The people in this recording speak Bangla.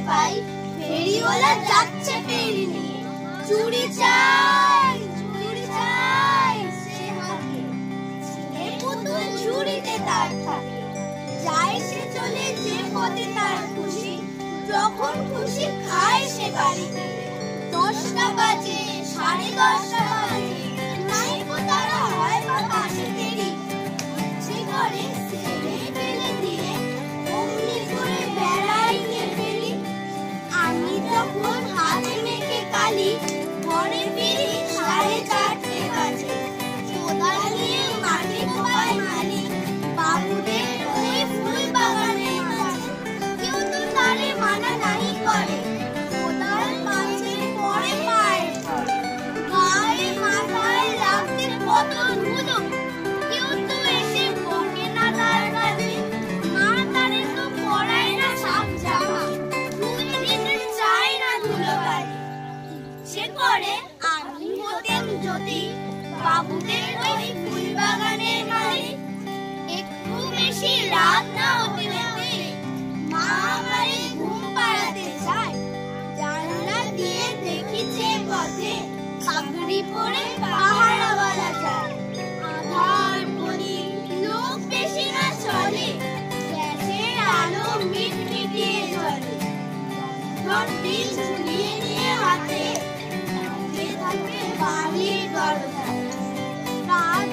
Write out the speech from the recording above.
পাই ফেরিওয়ালা যাচ্ছে ফেরি নিয়ে। চুড়ি চাই সে হাঁকে, ছেলে পুতুল ঝুড়িতে তার থাকে। যায় সে চলে যে পথে তার খুশি, যখন খুশি খায় সে বাড়িতে। 10টা বাজে 10:30টা বাজে, নাইকো তারা হয় বা পাশে দেরি। ইচ্ছে করে ছেলে ফেলে দিয়ে অমনি করে বেড়াই নিয়ে ফেলি। আমি যখন হাতে মেখে কালি ঘরে ফিরি 4:30 বাজে। কোদাল নিয়ে মাটি কোপায় মালি বাবুদের ওই ফুল বাগানের মাঝে। কেউ তো তারে মানা নাহি করে, কোদাল মাঝে পড়ে পায়ের পরে। গায়ে মাথায় লাগতে কত ধুলো, কেউ তো এসে বকে না তার কাছে। মা তারে তো পরায় না সাপ জামা, 2 দিন চায় না ধুলো বাড়ি। ইচ্ছে করে আমি হতেম যদি বাবুদের ওই ফুল বাগানের মালিক। একটু বেশি রাত না হতে হতে মা আমারে ঘুম পাড়াতে চায়। জানলা দিয়ে দেখি যে পথে পাগড়ি পরে পাহারাওয়ালা যায়। আধার বলি লোক বেশি না চলে, গ্যাসের আলো মিটমিটিয়ে জ্বলে। ঘন্টিল ঝুলিয়ে নিয়ে হাতে থাকে বাড়ির দরজায়। রাত